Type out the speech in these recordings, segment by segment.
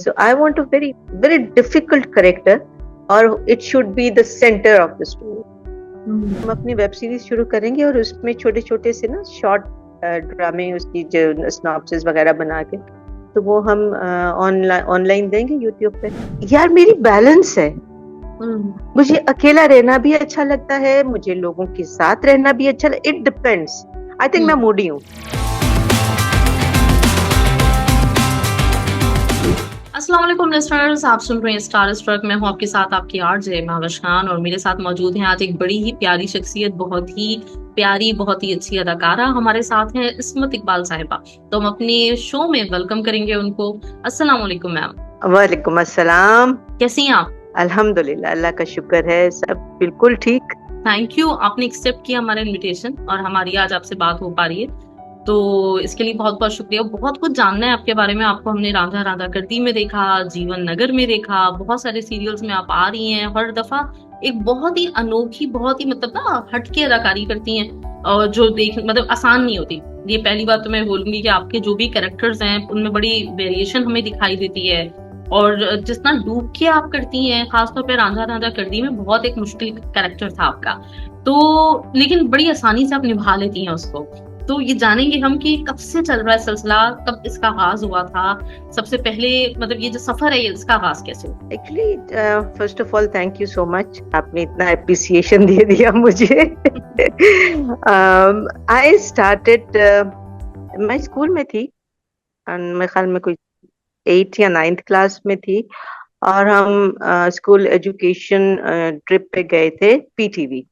So I want a very very difficult character, और it should be the center of the story. हम अपनी web series शुरू करेंगे और उसमें छोटे छोटे से ना शॉर्ट ड्रामे, उसकी जो स्नॉप्सिस वगैरह बना के, तो वो हम ऑनलाइन देंगे यूट्यूब पे। यार मेरी बैलेंस है, मुझे अकेला रहना भी अच्छा लगता है, मुझे लोगों के साथ रहना भी अच्छा लगता है। It depends. आई थिंक मैं मूडी हूँ। अस्सलाम वालेकुम लिसनर्स, आप सुन रहे हैं स्टार स्ट्रक। मैं हूं आपके साथ आपकी आरजे महवश खान, और मेरे साथ मौजूद हैं आज एक बड़ी ही प्यारी शख्सियत, बहुत ही प्यारी, बहुत ही अच्छी अदाकारा। हमारे साथ हैं इस्मत इकबाल साहिबा। तो हम अपने शो में वेलकम करेंगे उनको। अस्सलाम वालेकुम मैम। वालेकुम अस्सलाम। कैसी हैं आप? अल्हम्दुलिल्लाह, अल्लाह का शुक्र है, सब बिल्कुल ठीक। थैंक यू, आपने एक्सेप्ट किया हमारा इनविटेशन और हमारी आज आपसे बात हो पा रही है, तो इसके लिए बहुत बहुत शुक्रिया। बहुत कुछ जानना है आपके बारे में। आपको हमने रांझा रांझा करती में देखा, जीवन नगर में देखा, बहुत सारे सीरियल्स में आप आ रही हैं। हर दफा एक बहुत ही अनोखी, बहुत ही मतलब ना हटके अदाकारी करती हैं, और जो देख मतलब आसान नहीं होती। ये पहली बात तो मैं बोलूंगी कि आपके जो भी कैरेक्टर्स हैं उनमें बड़ी वेरिएशन हमें दिखाई देती है, और जितना डूब के आप करती हैं, खासतौर पे रांझा रांझा करती में बहुत एक मुश्किल कैरेक्टर था आपका, तो लेकिन बड़ी आसानी से आप निभा लेती हैं उसको। तो ये जानेंगे हम कि कब से चल रहा है सिलसिला, कब इसका आगाज हुआ था, सबसे पहले मतलब ये जो सफर है इसका आगाज कैसे हुआ? Actually first of all thank you so much, आपने इतना अप्रिसिएशन दे दिया मुझे। आई स्टार्टेड, मैं स्कूल में थी, मेरे ख्याल में कोई 8th या 9th क्लास में थी, और हम स्कूल एजुकेशन ट्रिप पे गए थे पीटीवी।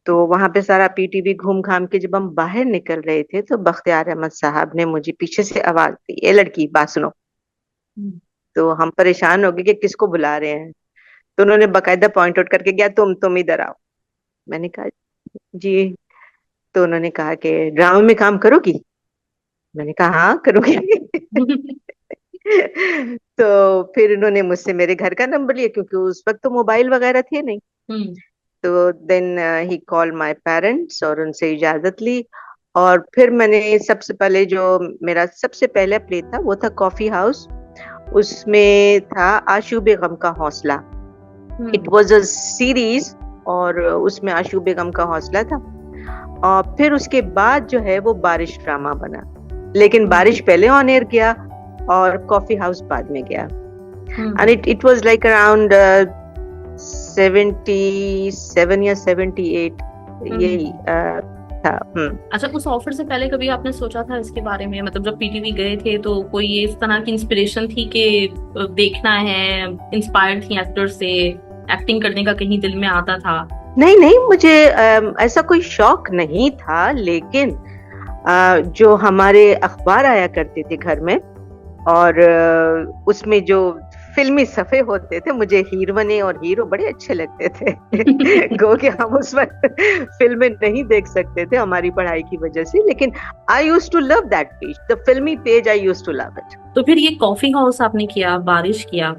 तो वहां पे सारा पीटीवी घूम घाम के जब हम बाहर निकल रहे थे, तो बख्तियार अहमद साहब ने मुझे पीछे से आवाज दी, ये लड़की बात सुनो। तो हम परेशान हो गए कि किसको बुला रहे हैं। तो उन्होंने बकायदा पॉइंट आउट करके गया, तुम इधर आओ। मैंने कहा जी। तो उन्होंने कहा कि ड्रामा में काम करोगी? मैंने कहा हाँ करूंगी। तो फिर उन्होंने मुझसे मेरे घर का नंबर लिया, क्योंकि उस वक्त तो मोबाइल वगैरह थे नहीं। तो देन ही कॉल माय पेरेंट्स और उनसे इजाजत ली, और फिर मैंने सबसे पहले जो मेरा सबसे पहला प्ले था वो था कॉफी हाउस। उसमें था आशू बेगम का हौसला। इट वाज अ सीरीज, और उसमें आशू बेगम का हौसला था। और फिर उसके बाद जो है वो बारिश ड्रामा बना, लेकिन बारिश पहले ऑन एयर गया और कॉफी हाउस बाद में गया। And it was like around 77 या 78 यही था। अच्छा, उस ऑफर से पहले कभी आपने सोचा था इसके बारे में? मतलब जब पीटीवी गए थे तो कोई ये इस तरह की इंस्पिरेशन थी कि देखना है, इंस्पायर्ड थी एक्टर से, एक्टिंग करने का कहीं दिल में आता था? नहीं, मुझे ऐसा कोई शौक नहीं था, लेकिन जो हमारे अखबार आया करते थे घर में, और उसमें जो फिल्मी सफे होते थे, मुझे हीरोइने और हीरो बड़े अच्छे लगते थे। गो कि हम उस वक्त फिल्में नहीं देख सकते थे हमारी पढ़ाई की वजह से, लेकिन I used to love that page, the filmy page, I used to love it. तो फिर ये कॉफी हाउस आपने किया, बारिश किया,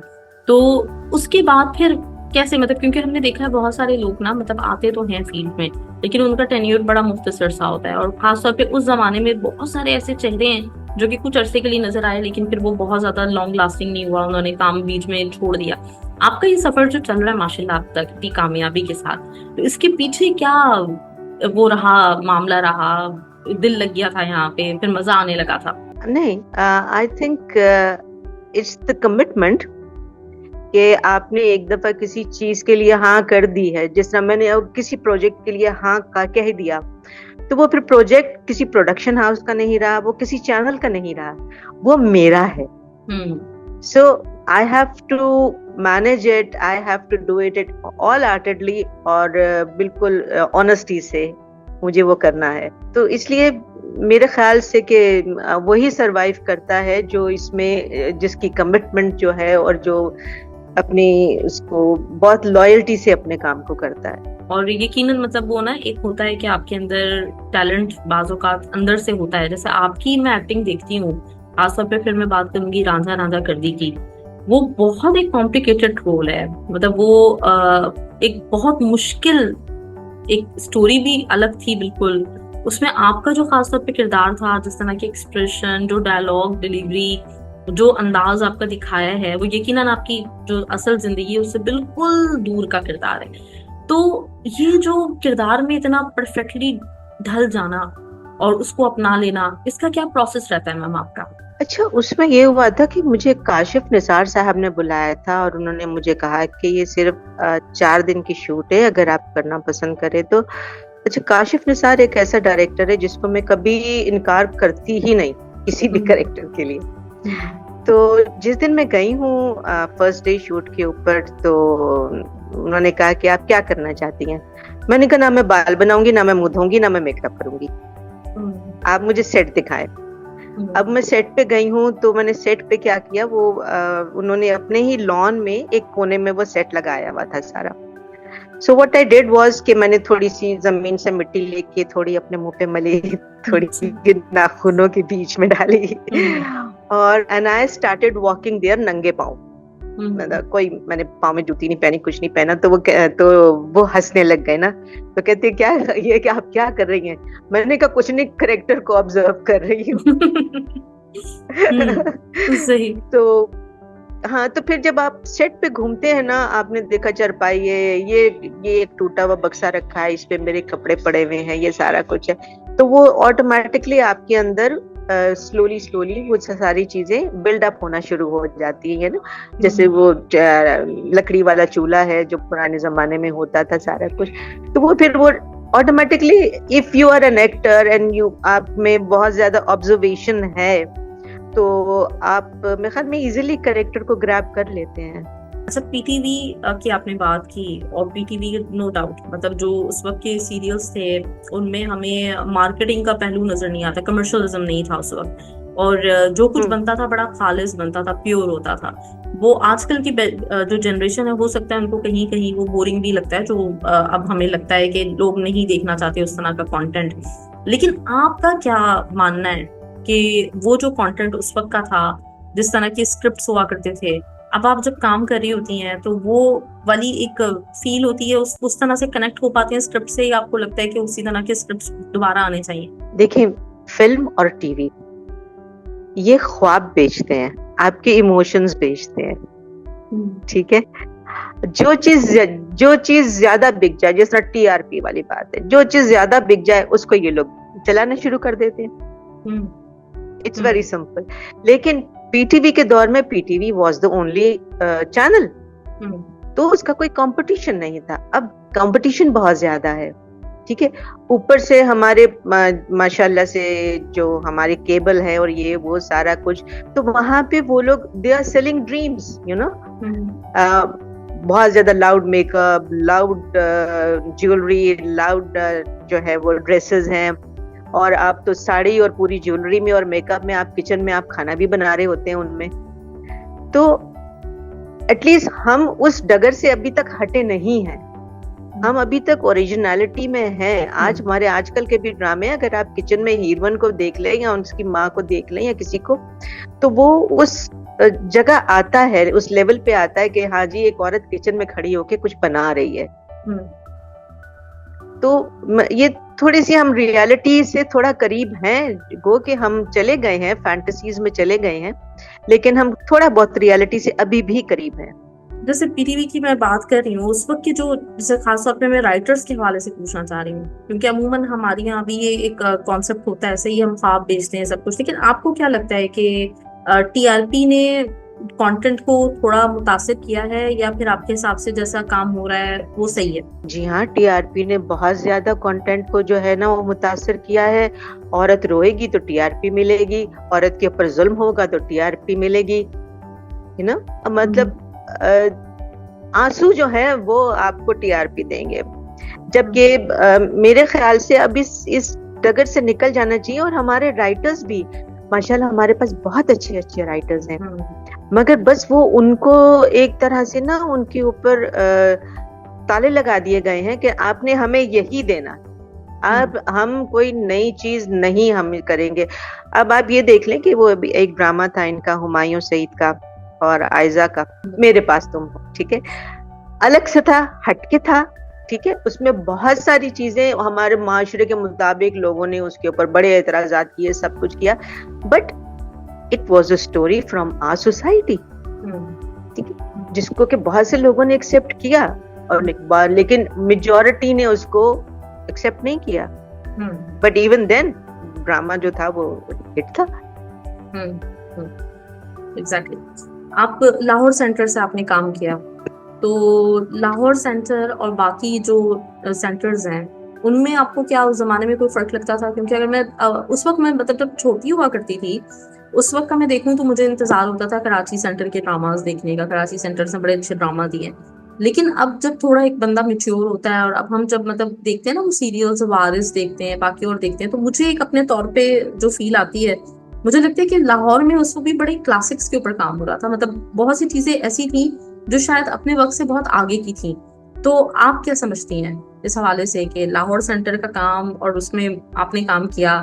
तो उसके बाद फिर कैसे, मतलब क्योंकि हमने देखा है बहुत सारे लोग ना मतलब आते तो हैं फील्ड में, लेकिन उनका टेन्योर बड़ा मुख्तसर सा होता है, और खासतौर पे उस जमाने में बहुत सारे ऐसे चेहरे हैं जो कि कुछ अरसे के लिए नजर आए, लेकिन फिर वो बहुत ज्यादा लॉन्ग लास्टिंग नहीं हुआ, उन्होंने काम बीच में छोड़ दिया। आपका ये सफर जो चल रहा है माशाल्लाह अब तक इतनी कामयाबी के साथ, तो इसके पीछे क्या वो रहा, मामला रहा, दिल लग गया था यहाँ पे, फिर मजा आने लगा था? नहीं, I think it's the commitment, कि आपने एक दफा किसी चीज के लिए हाँ कर दी है। जिस तरह मैंने अब किसी प्रोजेक्ट के लिए हाँ का कह दिया, तो वो फिर प्रोजेक्ट किसी प्रोडक्शन हाउस का नहीं रहा, वो किसी चैनल का नहीं रहा, वो मेरा है। So I have to manage it, I have to do it all heartedly, और बिल्कुल ऑनेस्टी से मुझे वो करना है। तो इसलिए मेरे ख्याल से कि वही सरवाइव करता है जो इसमें, जिसकी कमिटमेंट जो है, और जो अपनी उसको बहुत लॉयल्टी से अपने काम को करता है। और यकीनन मतलब वो ना, एक होता है कि आपके अंदर टैलेंट बाजों का अंदर से होता है। जैसे आपकी मैं एक्टिंग देखती हूँ, खासतौर पे फिर मैं बात करूंगी रांझा रांझा कर दी की, वो बहुत एक कॉम्प्लिकेटेड रोल है। मतलब वो एक बहुत मुश्किल, एक स्टोरी भी अलग थी बिल्कुल। उसमें आपका जो खासतौर पे किरदार था, जिस तरह के एक्सप्रेशन, जो डायलॉग डिलीवरी, जो अंदाज आपका दिखाया है वो यकीनन आपकी जो असल जिंदगी है उससे बिल्कुल दूर का किरदार है। तो ये जो किरदार में इतना परफेक्टली ढल जाना और उसको अपना लेना, इसका क्या प्रोसेस रहता है मैम आपका? अच्छा, उसमें ये हुआ था कि मुझे काशिफ निसार साहब ने बुलाया था और उन्होंने मुझे कहा कि ये सिर्फ 4 दिन की शूट है, अगर आप करना पसंद करें तो। अच्छा, काशिफ निसार एक ऐसा डायरेक्टर है जिसको मैं कभी इनकार करती ही नहीं किसी भी कैरेक्टर के लिए। तो जिस दिन मैं गई हूँ फर्स्ट डे शूट के ऊपर, तो उन्होंने कहा कि आप क्या करना चाहती हैं। मैंने कहा ना मैं बाल बनाऊंगी, ना मैं मुंह धोऊंगी, ना मैं मेकअप करूंगी, आप मुझे सेट दिखाएं। अब मैं सेट पे गई हूँ तो मैंने सेट पे क्या किया, वो उन्होंने अपने ही लॉन में एक कोने में वो सेट लगाया हुआ था सारा। So what I did was कि मैंने थोड़ी सी जमीन से मिट्टी लेके थोड़ी अपने मुंह पे मली, थोड़ी नाखूनों के बीच में डाली और and I started walking there नंगे पाँव। मैंने पाँव में जूती नहीं पहनी, कुछ नहीं पहना। तो वो हंसने लग गए ना, तो कहते क्या ये क्या आप क्या कर रही हैं। मैंने कहा कुछ नहीं, कैरेक्टर को ऑब्जर्व कर रही हूँ। सही। तो हाँ, तो फिर जब आप सेट पे घूमते हैं ना, आपने देखा चरपाई है, ये एक टूटा हुआ बक्सा रखा है, इस पे मेरे कपड़े पड़े हुए हैं, ये सारा कुछ है, तो वो ऑटोमेटिकली आपके अंदर स्लोली वो सारी चीजें बिल्ड अप होना शुरू हो जाती है ना। जैसे वो लकड़ी वाला चूल्हा है जो पुराने जमाने में होता था सारा कुछ, तो वो फिर वो automatically if you are an actor and you, आप में बहुत ज्यादा ऑब्जर्वेशन है तो आप मेरे ख्याल में इजीली कैरेक्टर को ग्रैब कर लेते हैं। अच्छा, पीटीवी की आपने बात की, और पीटीवी नो डाउट मतलब जो उस वक्त के सीरियल्स थे उनमें हमें मार्केटिंग का पहलू नजर नहीं आता, कमर्शियलिज्म नहीं था उस वक्त, और जो कुछ बनता था बड़ा खालिस बनता था, प्योर होता था। वो आजकल की जो जनरेशन है, हो सकता है उनको कहीं कहीं वो बोरिंग भी लगता है, जो अब हमें लगता है कि लोग नहीं देखना चाहते उस तरह का कंटेंट। लेकिन आपका क्या मानना है कि वो जो कंटेंट उस वक्त का था, जिस तरह की स्क्रिप्ट्स हुआ करते थे, अब आप जब काम कर रही होती हैं तो वो वाली एक फील होती है, उस तरह से कनेक्ट हो पाते हैं स्क्रिप्ट से, ही आपको लगता है कि उसी तरह के स्क्रिप्ट्स दोबारा आने चाहिए? देखिए, फिल्म और टीवी ये ख्वाब बेचते हैं, आपके इमोशंस बेचते हैं, ठीक है। जो चीज ज्यादा बिक जाए, जिस तरह टीआरपी वाली बात है, जो चीज ज्यादा बिक जाए उसको ये लोग चलाना शुरू कर देते हैं। It's very simple. लेकिन पीटीवी के दौर में PTV was the only channel, तो उसका कोई कंपटीशन नहीं था। अब कंपटीशन बहुत ज्यादा है, ठीक है। ऊपर से हमारे माशाल्लाह से जो हमारे केबल है और ये वो सारा कुछ, तो वहां पे वो लोग they are selling dreams, you know. बहुत ज्यादा loud makeup, loud jewellery, loud जो है वो ड्रेसेस हैं, और आप तो साड़ी और पूरी ज्वेलरी में और मेकअप में आप किचन में आप खाना भी बना रहे होते हैं उनमें। तो एटलीस्ट हम उस डगर से अभी तक हटे नहीं हैं, हम अभी तक ओरिजिनलिटी में हैं। आज हमारे आजकल के भी ड्रामे, अगर आप किचन में हीरोइन को देख लें या उसकी माँ को देख लें या किसी को, तो वो उस जगह आता है, उस लेवल पे आता है कि हाँ जी, एक औरत किचन में खड़ी होके कुछ बना रही है। तो ये थोड़ी सी हम रियलिटी से थोड़ा करीब हैं, गो कि हम चले गए हैं, फैंटेसीज में चले गए हैं, लेकिन हम थोड़ा बहुत रियलिटी से अभी भी करीब हैं। जैसे पीटीवी की मैं बात कर रही हूँ, उस वक्त की जो, जैसे खासतौर पे मैं राइटर्स के हवाले से पूछना चाह रही हूँ, क्योंकि अमूमन हमारे यहाँ भी ये एक कॉन्सेप्ट होता है, ऐसे ही हम ख्वाब बेचते हैं सब कुछ। लेकिन आपको क्या लगता है कि टीआरपी ने कंटेंट को थोड़ा मुतासिर किया है, या फिर आपके हिसाब से जैसा काम हो रहा है वो सही है? जी हाँ, टीआरपी ने बहुत ज्यादा कंटेंट को जो है ना वो मुतासिर किया है। औरत रोएगी तो टीआरपी मिलेगी, औरत के ऊपर जुल्म होगा तो टीआरपी मिलेगी, है ना। मतलब आंसू जो है वो आपको टीआरपी देंगे, जबकि मेरे ख्याल से अब इस डगर से निकल जाना चाहिए। और हमारे राइटर्स भी माशाल्लाह, हमारे पास बहुत अच्छे अच्छे राइटर्स हैं, मगर बस वो उनको एक तरह से ना उनके ऊपर ताले लगा दिए गए हैं कि आपने हमें यही देना, अब हम कोई नई चीज नहीं हम करेंगे। अब आप ये देख लें कि वो एक ड्रामा था इनका, हुमायूं सईद का और आयजा का, मेरे पास तुम हो, ठीक है, अलग से था, हटके था, ठीक है। उसमें बहुत सारी चीजें हमारे माशरे के मुताबिक लोगों ने उसके ऊपर बड़े एतराजात किए, सब कुछ किया, but it was a story from our society, ठीक है, जिसको कि बहुत से लोगों ने एक्सेप्ट किया और लेकिन मेजॉरिटी ने उसको एक्सेप्ट नहीं किया। बट इवन देन ड्रामा जो था वो हिट था। एग्जैक्टली। आप लाहौर सेंटर से आपने काम किया, तो लाहौर सेंटर और बाकी जो सेंटर्स हैं उनमें आपको क्या उस जमाने में कोई फर्क लगता था? क्योंकि अगर मैं उस वक्त मैं मतलब जब छोटी हुआ करती थी उस वक्त का मैं देखूं तो मुझे इंतजार होता था कराची सेंटर के ड्रामास देखने का। कराची सेंटर से बड़े अच्छे ड्रामा दिए। लेकिन अब जब थोड़ा एक बंदा मैच्योर होता है और अब हम जब मतलब देखते हैं ना वो सीरियल्स, वारिस देखते हैं, बाकी और देखते हैं, तो मुझे एक अपने तौर पे जो फील आती है, मुझे लगता है कि लाहौर में उस वक्त भी बड़े क्लासिक्स के ऊपर काम हो रहा था। मतलब बहुत सी चीजें ऐसी थी जो शायद अपने वक्त से बहुत आगे की थी। तो आप क्या समझती हैं इस हवाले से कि लाहौर सेंटर का काम और उसमें आपने काम किया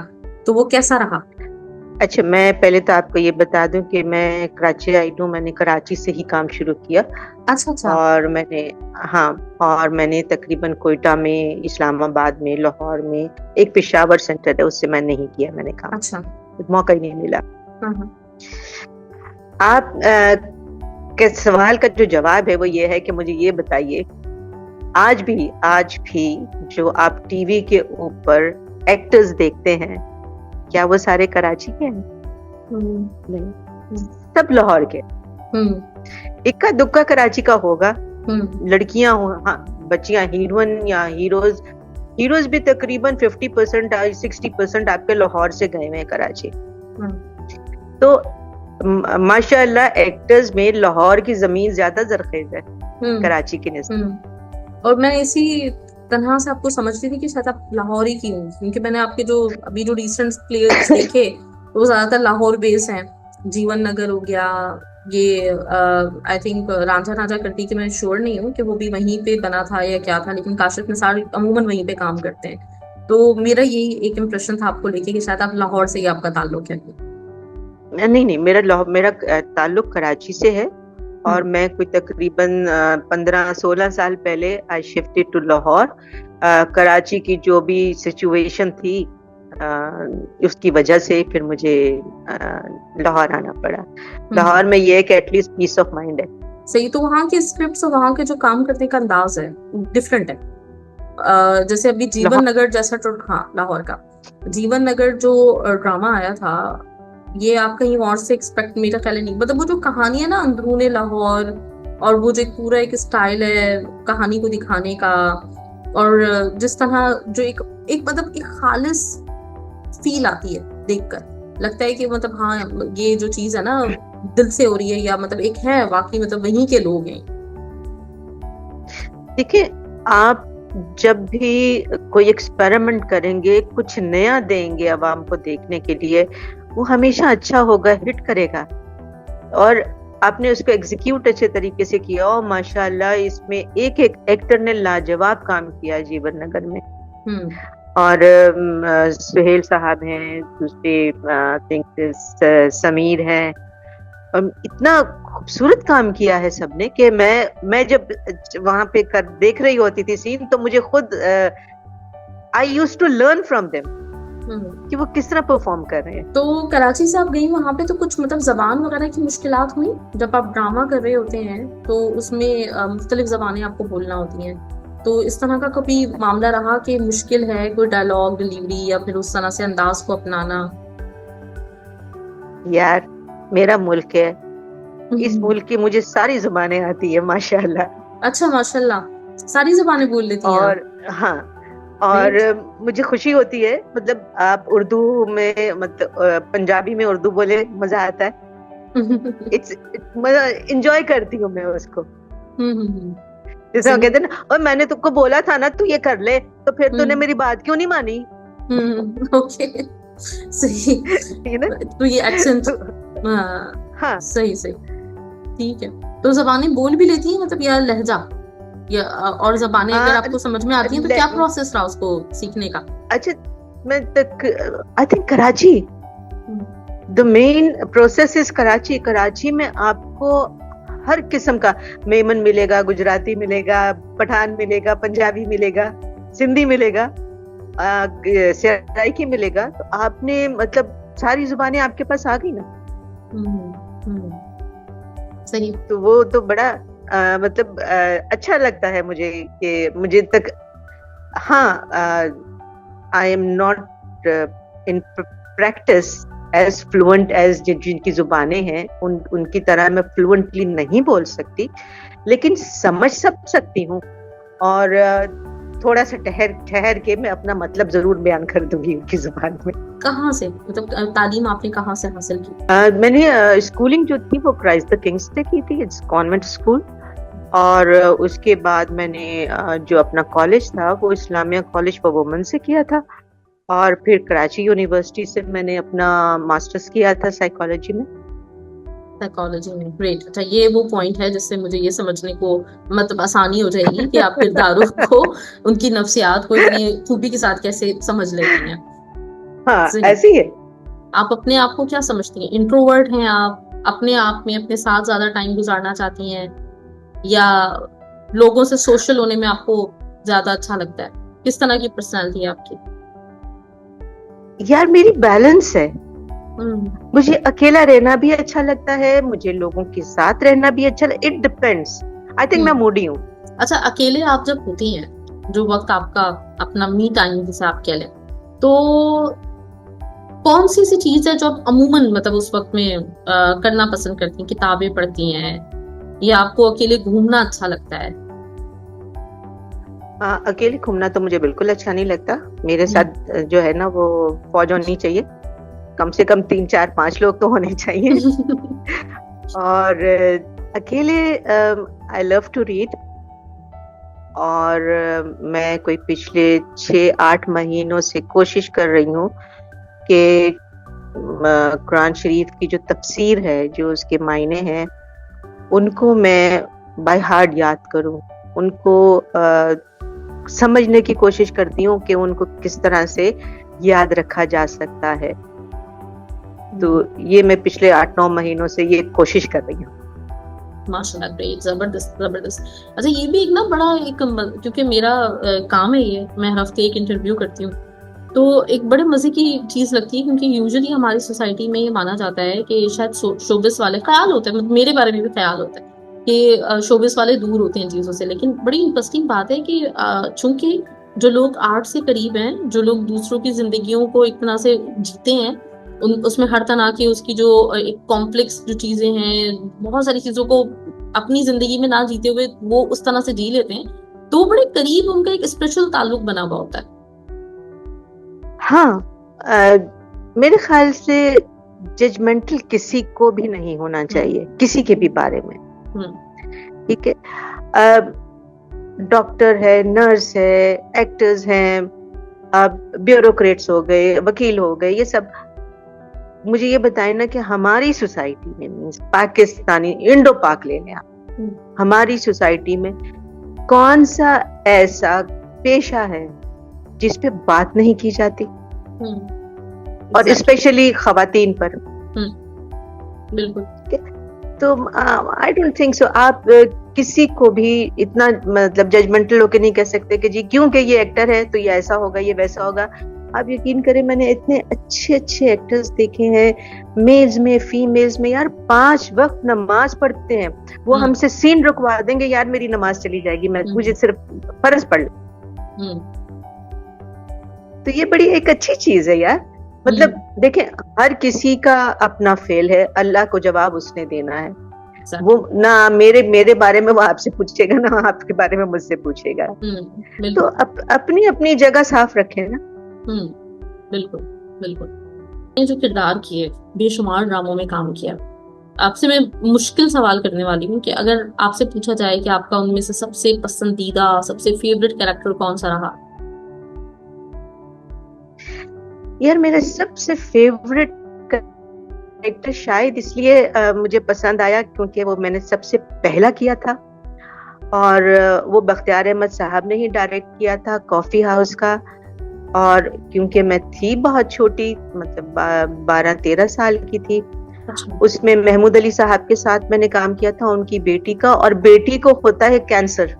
तो वो कैसा रहा? अच्छा, मैं पहले तो आपको ये बता दूं कि मैं कराची आई हूँ, मैंने कराची से ही काम शुरू किया। अच्छा। और मैंने तकरीबन कोयटा में, इस्लामाबाद में, लाहौर में, एक पेशावर सेंटर है उससे मैं नहीं किया मैंने काम। अच्छा। मौका ही नहीं मिला। आप के सवाल का जो जवाब है वो ये है कि मुझे ये बताइए, आज भी जो आप टीवी के ऊपर एक्टर्स देखते हैं क्या वो सारे कराची के हैं? नहीं, सब लाहौर के। इक्का दुक्का कराची का होगा, लड़कियां हो, हाँ, बच्चियां, हीरोइन या हीरोज भी तकरीबन 50% 60% आपके लाहौर से गए हुए हैं कराची। तो माशाअल्लाह एक्टर्स में लाहौर की जमीन ज्यादा जरखेज है कराची की निस्बत। और मैं इसी तरह से आपको समझती थी कि शायद आप लाहौर ही की हूँ, क्योंकि मैंने आपके जो अभी जो रिसेंट प्लेयर्स देखे वो ज्यादातर लाहौर बेस हैं। जीवन नगर हो गया, ये आई थिंक रांझा रांझा करती, कि मैं श्योर नहीं हूँ कि वो भी वहीं पे बना था या क्या था, लेकिन काशिफ निसार अमूमन वहीं पे काम करते हैं। तो मेरा यही एक इम्प्रेशन था आपको लेके कि शायद आप लाहौर से ही आपका ताल्लुक है। नहीं, मेरा ताल्लुक कराची से है और मैं कोई तकरीबन 15-16 साल पहले I shifted to Lahore. Karachi की जो भी सिचुएशन थी उसकी वजह से फिर मुझे लाहौर आना पड़ा। लाहौर में ये है कि एटलीस्ट पीस ऑफ माइंड है। सही। तो वहाँ के स्क्रिप्ट्स और वहाँ के जो काम करने का अंदाज है डिफरेंट है। जैसे अभी जीवन नगर जैसा, हाँ, लाहौर का जीवन नगर जो ड्रामा आया था, ये आप कहीं और से एक्सपेक्ट, मेरा ख्याल नहीं, मतलब वो जो कहानी है ना अंदरूने लाहौर, और वो जो पूरा एक स्टाइल है कहानी को दिखाने का, और जिस तरह जो एक मतलब एक खालिस फील आती है देखकर, लगता है कि मतलब हाँ ये जो चीज है ना दिल से हो रही है, या मतलब एक है वाकई मतलब वहीं के लोग हैं। देखिए, आप जब भी कोई एक्सपेरिमेंट करेंगे, कुछ नया देंगे आवाम को देखने के लिए, वो हमेशा अच्छा होगा, हिट करेगा। और आपने उसको एग्जीक्यूट अच्छे तरीके से किया और माशाल्लाह इसमें एक एक्टर ने लाजवाब काम किया जीवन नगर में। और सुहेल साहब हैं, दूसरे समीर हैं, इतना खूबसूरत काम किया है सबने कि मैं जब वहां पे देख रही होती थी सीन, तो मुझे खुद I used to learn from them कि वो किस तरह परफॉर्म कर रहे हैं। तो कराची से आप गई वहां पे, तो कुछ मतलब जबान वगैरह की मुश्किलात हुई जब आप ड्रामा कर रहे होते हैं? तो उसमें मुख्तलिफ जबानें आपको बोलना होती हैं, तो इस तरह का कभी मामला रहा कि मुश्किल है कोई डायलॉग डिलीवरी या फिर उस तरह से अंदाज को अपनाना? यार, मेरा मुल्क है, इस मुल्क की मुझे सारी जुबानें आती है माशाल्लाह। अच्छा, माशाल्लाह, सारी जुबानें बोल लेती हैं? और हाँ, और मुझे खुशी होती है, मतलब आप उर्दू में, मतलब पंजाबी में उर्दू बोले, मजा आता है। एंजॉय करती हूँ मैं उसको। जैसे वो कहते हैं ना, और मैंने तुमको बोला था ना तू ये कर ले, तो फिर तूने मेरी बात क्यों नहीं मानी? ओके, सही है ना? तो ये एक्सेंट, हाँ, सही, ठीक है। तो ज़बानें बोल भी लेती हैं मतलब, या लहजा, या और ज़बानें अगर आपको समझ में आती हैं तो क्या प्रोसेस रहा उसको सीखने का? अच्छा, I think Karachi, the main process is Karachi. Karachi में आपको हर किस्म का मेमन मिलेगा, गुजराती मिलेगा, पठान मिलेगा, पंजाबी मिलेगा, सिंधी मिलेगा, सराइकी मिलेगा। तो आपने मतलब सारी जुबानें आपके पास आ गई ना। हम्म, सही। तो वो तो बड़ा मतलब अच्छा लगता है मुझे कि मुझे तक, हाँ, I am not in practice as fluent as जिनकी जुबानें हैं, उनकी तरह मैं फ्लुएंटली नहीं बोल सकती, लेकिन समझ सब सकती हूँ। और थोड़ा सा ठहर ठहर के मैं अपना मतलब जरूर बयान कर दूंगी उनकी जुबान में। कहाँ से, मतलब तालीम आपने कहाँ से हासिल की? मैंने स्कूलिंग जो थी वो क्राइस्ट द किंग्स से की थी, इट्स कॉन्वेंट स्कूल। और उसके बाद मैंने जो अपना कॉलेज था वो इस्लामिया कॉलेज फॉर वुमेन से किया था। और फिर कराची यूनिवर्सिटी से मैंने अपना मास्टर्स किया था साइकोलॉजी में। साइकोलॉजी में, ग्रेट। अच्छा, ये वो पॉइंट है जिससे मुझे ये समझने को मतलब आसानी हो जाएगी कि आप किरदारों को, उनकी नफ्सियात को इतनी खूबी के साथ कैसे समझ लेती हैं। हाँ, सही। ऐसी है। आप अपने आप को क्या समझती हैं? इंट्रोवर्ट हैं आप, अपने आप में अपने साथ ज्यादा टाइम गुजारना चाहती हैं, या लोगों से सोशल होने में आपको ज्यादा अच्छा लगता है? किस तरह की पर्सनालिटी है आपकी? यार मेरी बैलेंस है। मुझे अकेला रहना भी अच्छा लगता है, मुझे लोगों के साथ रहना भी अच्छा लगता है। It depends. आई थिंक मैं मूडी हूँ। अच्छा, अकेले आप जब होती हैं, जो वक्त आपका अपना मी टाइम जिसे आप कह लें, तो कौन सी ऐसी चीज है जो आप अमूमन मतलब उस वक्त में करना पसंद करती हैं? किताबें पढ़ती हैं, या आपको अकेले घूमना अच्छा लगता है? अकेले घूमना तो मुझे बिल्कुल अच्छा नहीं लगता। मेरे साथ जो है ना वो फौज होनी चाहिए, कम से कम 3 4 5 लोग तो होने चाहिए। और अकेले आई लव टू रीड। और मैं कोई पिछले 6-8 महीनों से कोशिश कर रही हूँ कि कुरान शरीफ की जो तफसीर है, जो उसके मायने हैं, उनको मैं बाय हार्ट याद करूँ, उनको समझने की कोशिश करती हूँ कि उनको किस तरह से याद रखा जा सकता है। तो ये मैं पिछले 8-9 महीनों से ये कोशिश कर रही हूँ। माशाल्लाह, ग्रेट, जबरदस्त जबरदस्त। अच्छा, ये भी एक ना बड़ा एक, क्योंकि मेरा काम है ये, मैं हर हफ्ते एक इंटरव्यू करती हूँ, तो एक बड़े मजे की चीज लगती है, क्योंकि यूजुअली हमारी सोसाइटी में ये माना जाता है कि शायद शोबिस वाले, ख्याल होता है, मेरे बारे में भी ख्याल होता है कि शोबिस वाले दूर होते हैं चीजों से। लेकिन बड़ी इंटरेस्टिंग बात है कि चूंकि जो लोग आर्ट से करीब हैं, जो लोग दूसरों की जिंदगियों को एक तरह से जीते हैं, उसमें हर तरह की उसकी जो एक कॉम्प्लेक्स जो चीजें हैं, बहुत सारी चीजों को अपनी जिंदगी में ना जीते हुए वो उस तरह से जी लेते हैं, तो बड़े करीब उनका एक स्पेशल ताल्लुक बना हुआ होता है। हाँ, मेरे ख्याल से जजमेंटल किसी को भी नहीं होना चाहिए किसी के भी बारे में। ठीक है, डॉक्टर है, नर्स है, एक्टर्स हैं, ब्यूरोक्रेट्स हो गए, वकील हो गए, ये सब मुझे ये बताएं ना कि हमारी सोसाइटी में, मींस पाकिस्तानी, इंडो पाक ले लें आप, हमारी सोसाइटी में कौन सा ऐसा पेशा है जिस पे बात नहीं की जाती, और स्पेशली खवातीन पर। बिल्कुल। तो आई डोंट थिंक सो आप किसी को भी इतना मतलब जजमेंटल होकर नहीं कह सकते कि जी क्योंकि ये एक्टर है तो ये ऐसा होगा, ये वैसा होगा। आप यकीन करें, मैंने इतने अच्छे अच्छे एक्टर्स देखे हैं, मेल्स में, फीमेल्स में, यार 5 वक्त नमाज पढ़ते हैं, वो हमसे सीन रुकवा देंगे, यार मेरी नमाज चली जाएगी, मैं मुझे सिर्फ फर्ज पढ़ लूं। तो ये बड़ी एक अच्छी चीज है यार। मतलब देखें, हर किसी का अपना फेल है, अल्लाह को जवाब उसने देना है। वो ना मेरे बारे में वो आपसे पूछेगा, ना आपके बारे में मुझसे पूछेगा। तो अपनी अपनी जगह साफ रखें ना। बिल्कुल बिल्कुल। ये जो किरदार किए, बेशुमार ड्रामों में काम किया, आपसे मैं मुश्किल सवाल करने वाली हूँ कि अगर आपसे पूछा जाए कि आपका उनमें से सबसे पसंदीदा, सबसे फेवरेट कैरेक्टर कौन सा रहा? यार मेरा सबसे फेवरेट कैरेक्टर शायद इसलिए मुझे पसंद आया क्योंकि वो मैंने सबसे पहला किया था, और वो बख्तियार अहमद साहब ने ही डायरेक्ट किया था, कॉफी हाउस का। और क्योंकि मैं थी बहुत छोटी, मतलब 12-13 साल की थी, उसमें महमूद अली साहब के साथ मैंने काम किया था, उनकी बेटी का, और बेटी को होता है कैंसर,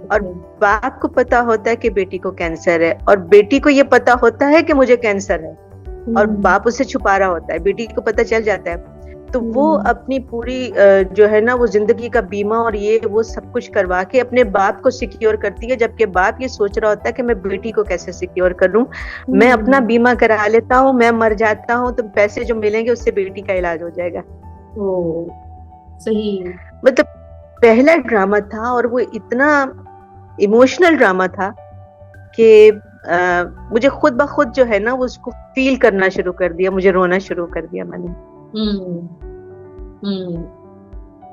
और बाप को पता होता है कि बेटी को कैंसर है, और बेटी को ये पता होता है कि मुझे कैंसर है। और बाप उससे छुपा रहा होता है, बेटी को पता चल जाता है, तो वो अपनी पूरी जो है ना वो जिंदगी का बीमा और ये वो सब कुछ करवा के अपने बाप को सिक्योर करती है, जबकि बाप ये सोच रहा होता है कि मैं बेटी को कैसे सिक्योर करूं, मैं अपना बीमा करा लेता हूं, मैं मर जाता हूं तो पैसे जो मिलेंगे उससे बेटी का इलाज हो जाएगा। ओ, सही। मतलब पहला ड्रामा था और वो इतना इमोशनल ड्रामा था कि मुझे खुद ब खुद जो है ना वो उसको फील करना शुरू कर दिया, मुझे रोना शुरू कर दिया मैंने।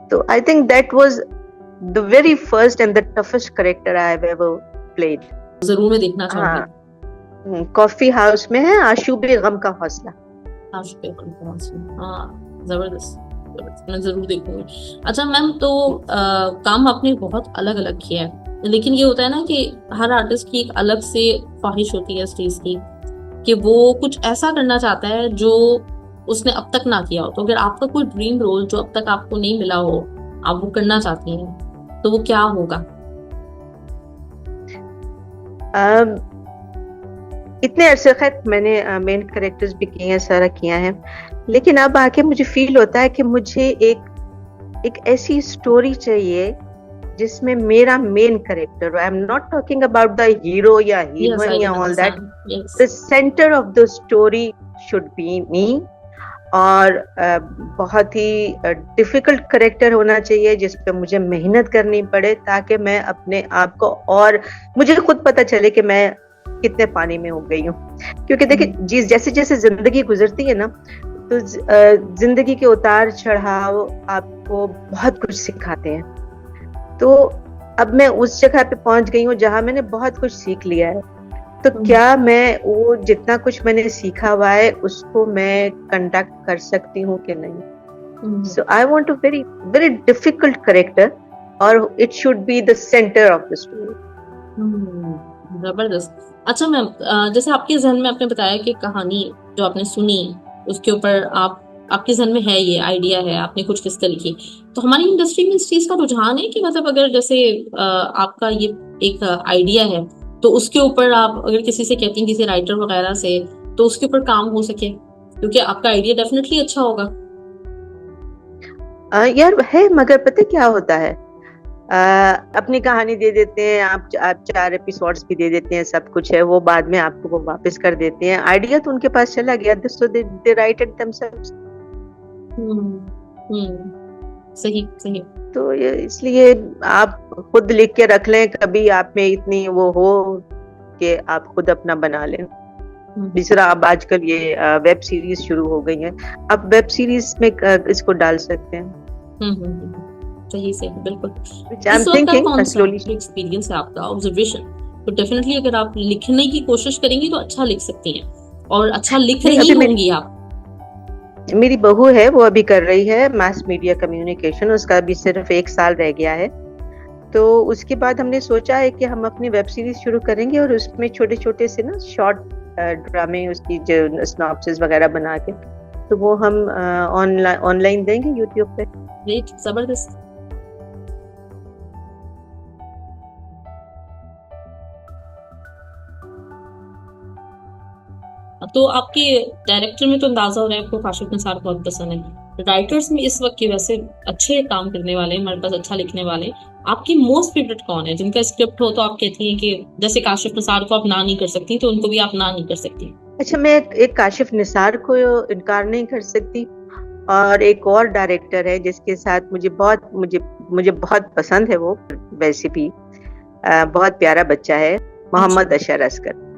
तो I think that was the very first and the toughest character I have ever played. जरूर मैं देखना चाहूंगी। कॉफी हाउस में है आशूबे गम का हौसला। आशूबे गम का हौसला, हाँ, जबरदस्त, मैं जरूर देखूंगी। अच्छा मैम, तो काम आपने बहुत अलग अलग किया है, लेकिन ये होता है ना कि हर आर्टिस्ट की एक अलग से ख्वाहिश होती है स्टेज की, कि वो कुछ ऐसा करना चाहता है जो उसने अब तक ना किया हो। तो अगर आपका कोई ड्रीम रोल जो अब तक आपको नहीं मिला हो, आप वो करना चाहती हैं, तो वो क्या होगा? इतने अरसे तक मैंने मेन कैरेक्टर्स भी किए हैं, सारा किया है, लेकिन अब आके मुझे फील होता है कि मुझे एक ऐसी स्टोरी चाहिए जिसमें मेरा main character, I am not talking about the hero या हीरोइन या all that, the centre of the story should be me. और बहुत ही डिफिकल्ट कैरेक्टर होना चाहिए जिस पे मुझे मेहनत करनी पड़े, ताकि मैं अपने आप को, और मुझे खुद पता चले कि मैं कितने पानी में हो गई हूँ। क्योंकि देखिए जैसे जैसे जिंदगी गुजरती है ना, तो जिंदगी के उतार चढ़ाव आपको बहुत कुछ सिखाते हैं। तो अब मैं उस जगह पे पहुंच गई हूँ जहां मैंने बहुत कुछ सीख लिया है, तो क्या मैं वो जितना कुछ मैंने सीखा हुआ है उसको मैं कंडक्ट कर सकती हूँ कि नहीं। So I want a very very difficult character, और it should be the centre of the story. जबरदस्त। अच्छा मैम, जैसे आपके जहन में आपने बताया कि कहानी जो आपने सुनी उसके ऊपर आपके जहन में है, ये आइडिया है, आपने कुछ किस तरह की, तो हमारी इंडस्ट्री में इस चीज का रुझान है कि मतलब अगर जैसे आपका ये एक आइडिया है तो उसके ऊपर आप अगर किसी से कहती हैं, किसी राइटर वगैरह से, तो उसके ऊपर काम हो सके, क्योंकि आपका आइडिया डेफिनेटली अच्छा होगा। यार है, मगर पता क्या होता है, अपनी कहानी दे देते हैं, आप 4 एपिसोड्स भी दे देते हैं, सब कुछ है, वो बाद में आपको वो वापस कर देते हैं। आइडिया तो उनके पास चला गया, सो दे राइट इट देमसेल्व्स। सही सही। तो इसलिए आप खुद लिख के रख लें, कभी आप में इतनी वो हो कि आप खुद अपना बना लें। दूसरा, अब आजकल ये वेब सीरीज शुरू हो गई है, आप वेब सीरीज में इसको डाल सकते हैं। सही सही, बिल्कुल। एक्सपीरियंस है आपका, ऑब्जर्वेशन, तो डेफिनेटली अगर आप लिखने की कोशिश करेंगी तो अच्छा लिख सकती हैं, और अच्छा लिख रही होंगी आप। मेरी बहू है, वो अभी कर रही है मास मीडिया कम्युनिकेशन, उसका अभी सिर्फ 1 साल रह गया है। तो उसके बाद हमने सोचा है कि हम अपनी वेब सीरीज शुरू करेंगे और उसमें छोटे छोटे से ना शॉर्ट ड्रामे, उसकी जो सिनॉप्सिस वगैरह बना के, तो वो हम ऑनलाइन देंगे यूट्यूब पे। ग्रेट, जबरदस्त। तो आपके डायरेक्टर में तो अंदाजा हो रहा है आपको काशिफ निसार बहुत पसंद है। राइटर्स में इस वक्त के वैसे अच्छे काम करने वाले, हमारे पास अच्छा लिखने वाले, आपकी मोस्ट फेवरेट कौन है, जिनका स्क्रिप्ट हो तो आप कहती हैं कि जैसे काशिफ निसार को आप ना नहीं कर सकती, तो उनको भी आप ना नहीं कर सकती? अच्छा, मैं एक काशिफ निसार को इनकार नहीं कर सकती, और एक और डायरेक्टर है जिसके साथ मुझे बहुत पसंद है, वो वैसे भी बहुत प्यारा बच्चा है, मोहम्मद अशर असगर।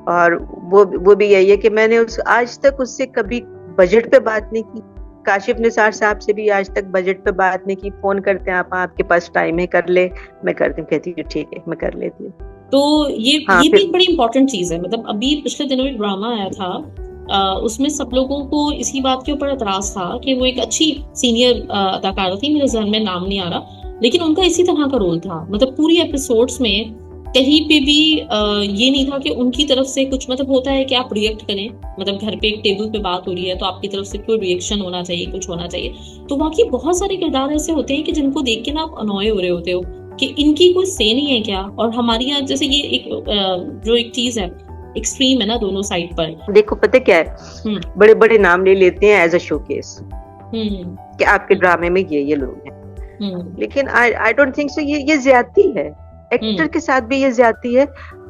और वो भी यही है कि मैंने आज तक उससे कभी बजट पे बात नहीं की। काशिफ निसार साहब से भी आज तक बजट पे बात नहीं की। फोन करते हैं, आपके पास टाइम है, कर ले, मैं करती हूँ, कहती हूँ ठीक है, मैं कर लेती हूँ। तो ये भी एक बड़ी इंपॉर्टेंट चीज है। मतलब अभी पिछले दिनों एक ड्रामा आया था, उसमें सब लोगों को इसी बात के ऊपर एतराज था कि वो एक अच्छी सीनियर अदाकारा थी, मेरे जहन में नाम नहीं आ रहा, लेकिन उनका इसी तरह का रोल था। मतलब पूरी एपिसोड्स में कहीं पे भी ये नहीं था कि उनकी तरफ से कुछ, मतलब होता है कि आप रिएक्ट करें, मतलब घर पे एक टेबल पे बात हो रही है तो आपकी तरफ से कोई रिएक्शन होना चाहिए, कुछ होना चाहिए। तो बाकी बहुत सारे किरदार ऐसे होते हैं कि जिनको देख के ना आप अनॉय हो रहे होते हो कि इनकी कोई से नहीं है क्या। और हमारे यहाँ जैसे ये एक जो एक चीज है एक्सट्रीम है ना दोनों साइड पर। देखो पता क्या है, बड़े बड़े नाम ले लेते हैं एज अ शोकेस कि आपके ड्रामे में ये लोग हैं, लेकिन आई डोंट थिंक सो, ये ज्यादती है। एक्टर के साथ भी ये ज्यादती है,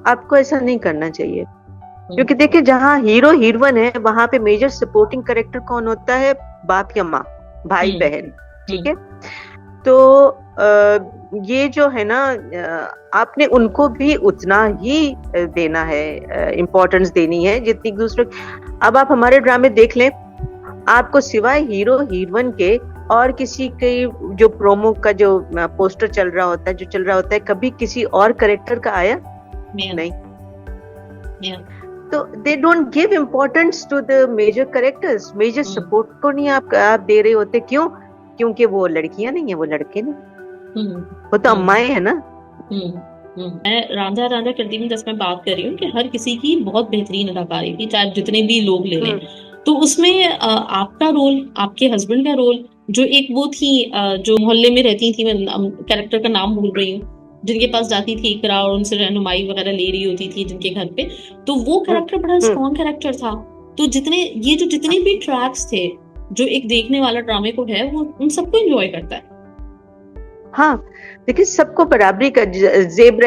आपको ऐसा नहीं करना चाहिए। क्योंकि देखिए जहाँ हीरो हीरोइन है वहां पे मेजर सपोर्टिंग कैरेक्टर कौन होता है? बाप या माँ, भाई बहन, ठीक है। तो ये जो है ना, आपने उनको भी उतना ही देना है, इम्पोर्टेंस देनी है जितनी दूसरे। अब आप हमारे ड्रामे देख लें, आपको सिवाय हीरो हीरोइन के और किसी के जो प्रोमो का जो पोस्टर चल रहा होता है, कभी किसी और कैरेक्टर का आया नहीं। तो they don't give importance to the major characters, major support को नहीं आप दे रहे होते। क्यों? क्योंकि वो लड़कियां नहीं है, वो लड़के नहीं, वो तो अम्माएं है ना। मैं रांझा रांझा करदी में जैसे मैं बात कर रही हूँ कि हर किसी की बहुत बेहतरीन अदाकारी थी, चाहे जितने भी लोग ले लें। तो उसमें आपका रोल, आपके हस्बैंड का रोल, जो एक वो थी जो मोहल्ले में रहती थी, मैं कैरेक्टर का नाम भूल रही हूँ, जिनके पास जाती थी इकरा और उनसे रहनुमाई वगैरह ले रही होती थी जिनके घर पे, तो वो कैरेक्टर बड़ा स्ट्रॉन्ग कैरेक्टर था। तो जितने भी ट्रैक्स थे, जो एक देखने वाला ड्रामे को है, वो उन सबको एंजॉय करता है। हाँ, देखिए सबको बराबरी का। ज़ेब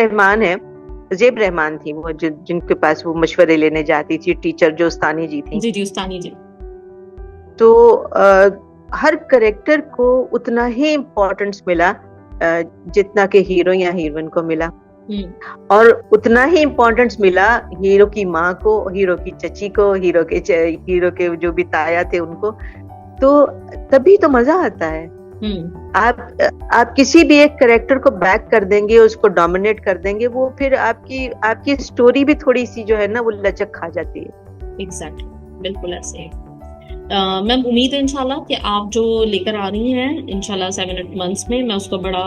रहमान थी वो, जिनके पास वो मशवरे लेने जाती थी, टीचर जो उस्तानी जी थी। जी उस्तानी जी। तो हर कैरेक्टर को उतना ही इम्पोर्टेंस मिला जितना के हीरो या हीरोइन को मिला, और उतना ही इम्पोर्टेंस मिला हीरो की माँ को, हीरो की चची को, हीरो के जो भी ताया थे उनको। तो तभी तो मजा आता है। आप किसी भी एक कैरेक्टर को बैक कर देंगे, उसको डोमिनेट कर देंगे, वो फिर आपकी स्टोरी भी थोड़ी सी जो है ना, वो लचक खा जाती है। एग्जैक्टली, बिल्कुल ऐसे ही। मैम उम्मीद है इंशाल्लाह कि आप जो लेकर आ रही हैं इंशाल्लाह 7-8 मंथ्स में, मैं उसका बड़ा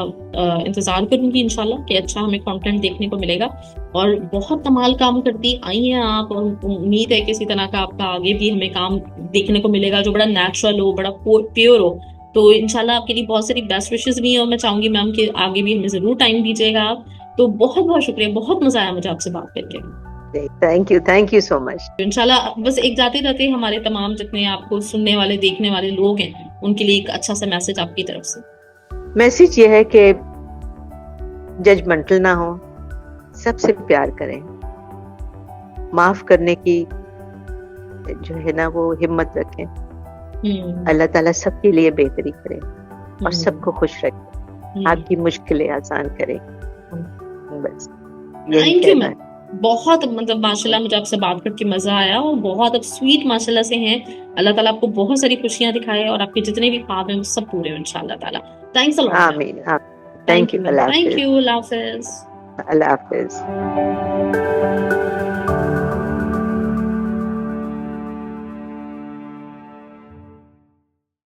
इंतजार करूंगी इंशाल्लाह कि अच्छा हमें कंटेंट देखने को मिलेगा। और बहुत कमाल काम करती आई हैं आप, और उम्मीद है कि इसी तरह का आपका आगे भी हमें काम देखने को मिलेगा जो बड़ा नेचुरल हो, बड़ा प्योर हो। तो इंशाल्लाह आपके लिए बहुत सारी बेस्ट विशेस भी है, और मैं चाहूंगी मैम कि आगे भी हमें जरूर टाइम दीजिएगा आप। तो बहुत बहुत शुक्रिया, बहुत मजा आया मुझे आपसे बात करके। Thank you so much. इंशाल्लाह बस एक जाते जाते हमारे तमाम जितने आपको सुनने वाले देखने वाले लोग हैं, उनके लिए एक अच्छा सा मैसेज आपकी तरफ से। मैसेज ये है कि जजमेंटल ना हो, सबसे प्यार करें, माफ करने की जो है ना वो हिम्मत रखें। अल्लाह ताला सबके लिए बेहतरी करे और सबको खुश रखे, आपकी मुश्किलें आसान करे। बस थैंक यू मैम, बहुत मतलब माशाल्लाह मुझे आपसे बात करके मजा आया, और बहुत अब स्वीट माशाल्लाह से हैं। अल्लाह ताला आपको बहुत सारी खुशियां दिखाए और आपके जितने भी ख्वाब हैं वो सब पूरे हो इंशाल्लाह ताला। Thanks a lot. आमीन। Thank you. अल्लाह हाफिज़। अल्लाह हाफिज़।